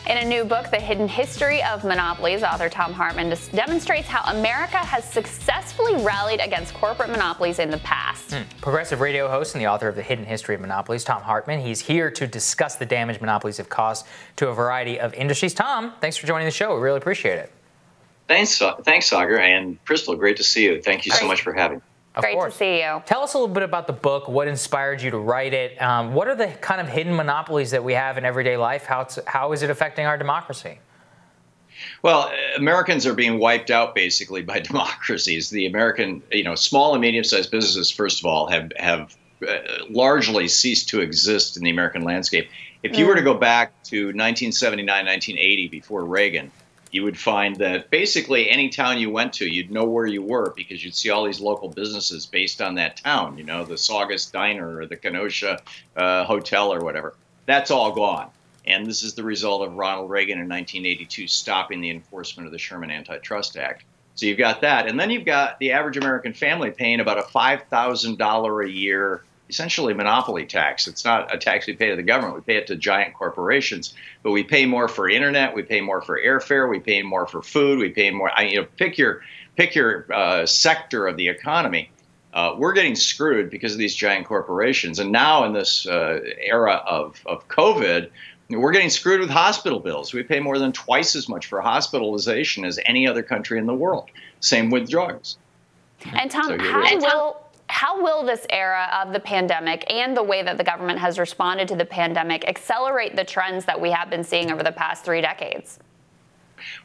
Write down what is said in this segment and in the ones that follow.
In a new book, The Hidden History of Monopolies, author Thom Hartmann demonstrates how America has successfully rallied against corporate monopolies in the past. Progressive radio host and the author of The Hidden History of Monopolies, Thom Hartmann. He's here to discuss the damage monopolies have caused to a variety of industries. Thom, thanks for joining the show. We really appreciate it. Thanks, Sagar. And Crystal, great to see you. Thank you so much for having me. Great to see you. Tell us a little bit about the book, what inspired you to write it. What are the kind of hidden monopolies that we have in everyday life? How is it affecting our democracy? Well, Americans are being wiped out basically by democracies. The American, small and medium-sized businesses, first of all, have largely ceased to exist in the American landscape. If you were to go back to 1979, 1980, before Reagan, you would find that basically any town you went to, you'd know where you were because you'd see all these local businesses based on that town, the Saugus Diner or the Kenosha Hotel or whatever. That's all gone. And this is the result of Ronald Reagan in 1982 stopping the enforcement of the Sherman Antitrust Act. So you've got that. And then you've got the average American family paying about a $5,000 a year essentially monopoly tax. It's not a tax we pay to the government. We pay it to giant corporations. But we pay more for internet. We pay more for airfare. We pay more for food. We pay more. Pick your sector of the economy. We're getting screwed because of these giant corporations. And now in this era of COVID, we're getting screwed with hospital bills. We pay more than twice as much for hospitalization as any other country in the world. Same with drugs. And Thom, how will this era of the pandemic and the way that the government has responded to the pandemic accelerate the trends that we have been seeing over the past 3 decades?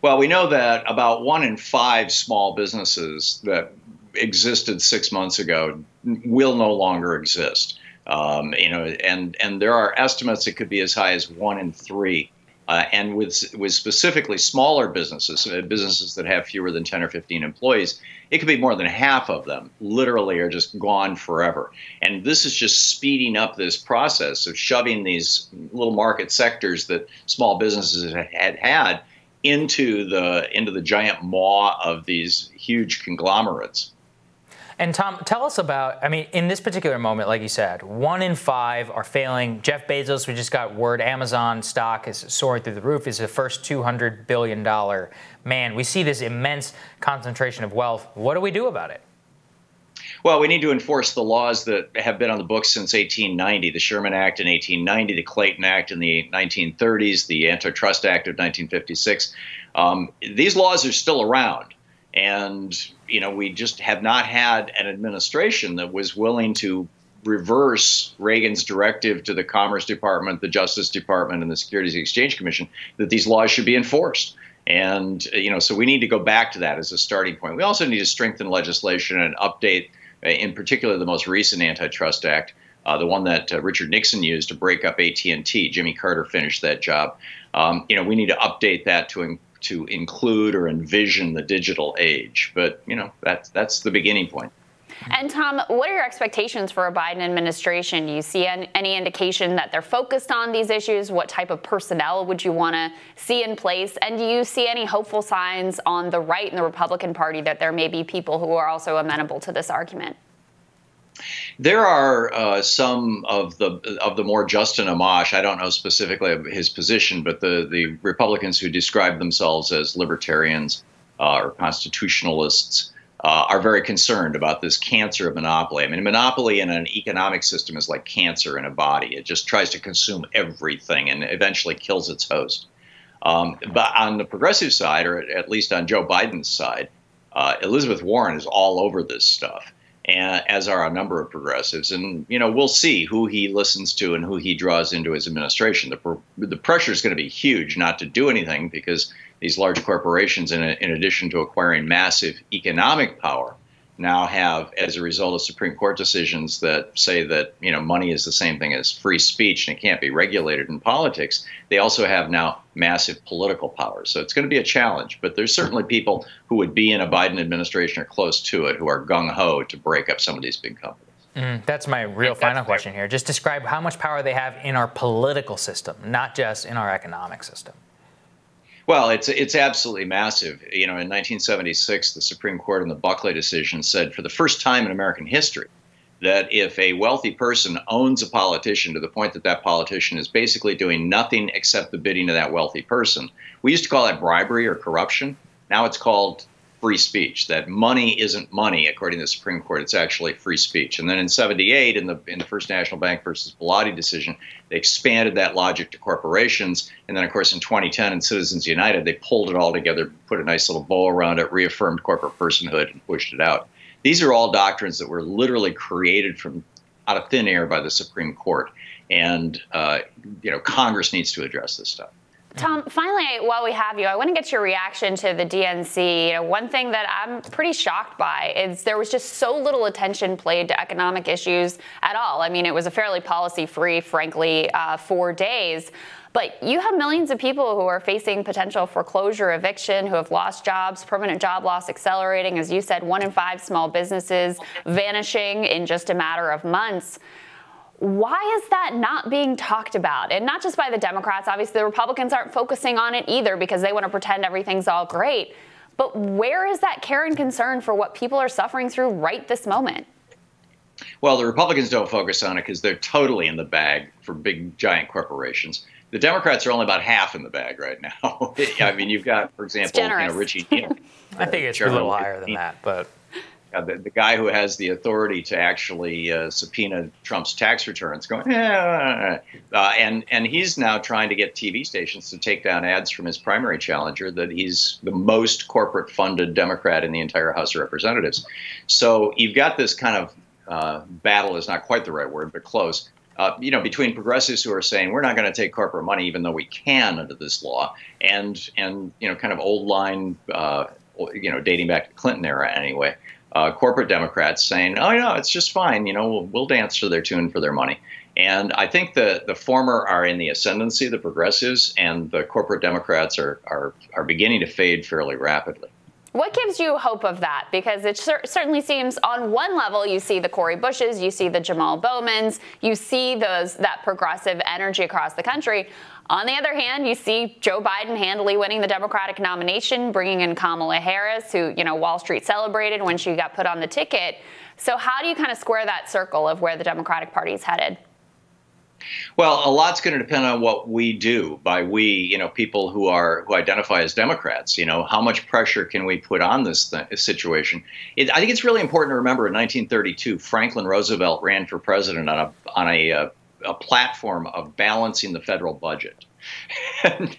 Well, we know that about 1 in 5 small businesses that existed 6 months ago will no longer exist. And there are estimates it could be as high as 1 in 3. And with specifically smaller businesses, businesses that have fewer than 10 or 15 employees, it could be more than half of them literally are just gone forever. And this is just speeding up this process of shoving these little market sectors that small businesses had into the giant maw of these huge conglomerates. And Thom, tell us about, in this particular moment, like you said, 1 in 5 are failing. Jeff Bezos, we just got word, Amazon stock is soaring through the roof, is the first $200 billion man. We see this immense concentration of wealth. What do we do about it? Well, we need to enforce the laws that have been on the books since 1890, the Sherman Act in 1890, the Clayton Act in the 1930s, the Antitrust Act of 1956. These laws are still around. And, we just have not had an administration that was willing to reverse Reagan's directive to the Commerce Department, the Justice Department, and the Securities and Exchange Commission that these laws should be enforced. And, so we need to go back to that as a starting point. We also need to strengthen legislation and update, in particular, the most recent Antitrust Act, the one that Richard Nixon used to break up AT&T. Jimmy Carter finished that job. We need to update that to include or envision the digital age. But, that's the beginning point. And Thom, what are your expectations for a Biden administration? Do you see any indication that they're focused on these issues? What type of personnel would you want to see in place? And do you see any hopeful signs on the right in the Republican Party that there may be people who are also amenable to this argument? There are some of the more Justin Amash, I don't know specifically of his position, but the Republicans who describe themselves as libertarians or constitutionalists are very concerned about this cancer of monopoly. Monopoly in an economic system is like cancer in a body. It just tries to consume everything and eventually kills its host. But on the progressive side, or at least on Joe Biden's side, Elizabeth Warren is all over this stuff, and as are a number of progressives. And, we'll see who he listens to and who he draws into his administration. The pressure is going to be huge not to do anything because these large corporations, in addition to acquiring massive economic power, now have, as a result of Supreme Court decisions that say that, money is the same thing as free speech and it can't be regulated in politics, they also have now massive political power. So it's going to be a challenge. But there's certainly people who would be in a Biden administration or close to it who are gung-ho to break up some of these big companies. That's my real final question here. Just describe how much power they have in our political system, not just in our economic system. Well, it's absolutely massive. In 1976, the Supreme Court in the Buckley decision said for the first time in American history that if a wealthy person owns a politician to the point that that politician is basically doing nothing except the bidding of that wealthy person, we used to call that bribery or corruption. Now it's called free speech, that money isn't money, according to the Supreme Court. It's actually free speech. And then in 78, in the First National Bank versus Bellotti decision, they expanded that logic to corporations. And then, of course, in 2010 in Citizens United, they pulled it all together, put a nice little bow around it, reaffirmed corporate personhood, and pushed it out. These are all doctrines that were literally created from out of thin air by the Supreme Court. And, Congress needs to address this stuff. Thom, finally, while we have you, I want to get your reaction to the DNC. One thing that I'm pretty shocked by is there was just so little attention played to economic issues at all. I mean, it was a fairly policy-free, frankly, 4 days. But you have millions of people who are facing potential foreclosure, eviction, who have lost jobs, permanent job loss accelerating. As you said, 1 in 5 small businesses vanishing in just a matter of months. Why is that not being talked about? And not just by the Democrats. Obviously, the Republicans aren't focusing on it either because they want to pretend everything's all great. But where is that care and concern for what people are suffering through right this moment? Well, the Republicans don't focus on it because they're totally in the bag for big, giant corporations. The Democrats are only about half in the bag right now. I mean, you've got, for example, Richie Neal. I think it's a little higher than that, but... The guy who has the authority to actually subpoena Trump's tax returns going, and he's now trying to get TV stations to take down ads from his primary challenger that he's the most corporate funded Democrat in the entire House of Representatives. So you've got this kind of battle is not quite the right word, but close. Between progressives who are saying we're not going to take corporate money even though we can under this law, and kind of old line, dating back to the Clinton era anyway. Corporate Democrats saying, oh, no, it's just fine. We'll dance to their tune for their money. And I think the former are in the ascendancy, the progressives, and the corporate Democrats are beginning to fade fairly rapidly. What gives you hope of that? Because it certainly seems on one level, you see the Cori Bushes, you see the Jamal Bowmans, you see that progressive energy across the country. On the other hand, you see Joe Biden handily winning the Democratic nomination, bringing in Kamala Harris, who, Wall Street celebrated when she got put on the ticket. So how do you kind of square that circle of where the Democratic Party is headed? Well, a lot's going to depend on what we do. By we, people who identify as Democrats. How much pressure can we put on this situation? I think it's really important to remember in 1932, Franklin Roosevelt ran for president on a platform of balancing the federal budget.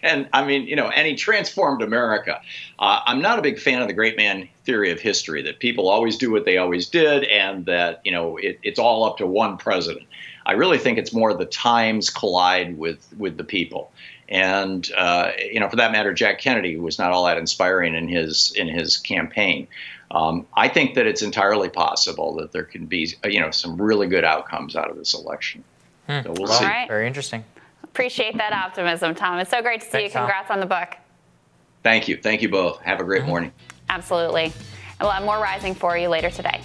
and I mean, and he transformed America. I'm not a big fan of the great man theory of history, that people always do what they always did and that, it's all up to one president. I really think it's more the times collide with the people. And, for that matter, Jack Kennedy was not all that inspiring in his campaign. I think that it's entirely possible that there can be, some really good outcomes out of this election. So we'll see. Right. Very interesting. Appreciate that optimism, Thom. It's so great to see you. Congrats on the book. Thank you. Thank you both. Have a great morning. Absolutely. And we'll have more Rising for you later today.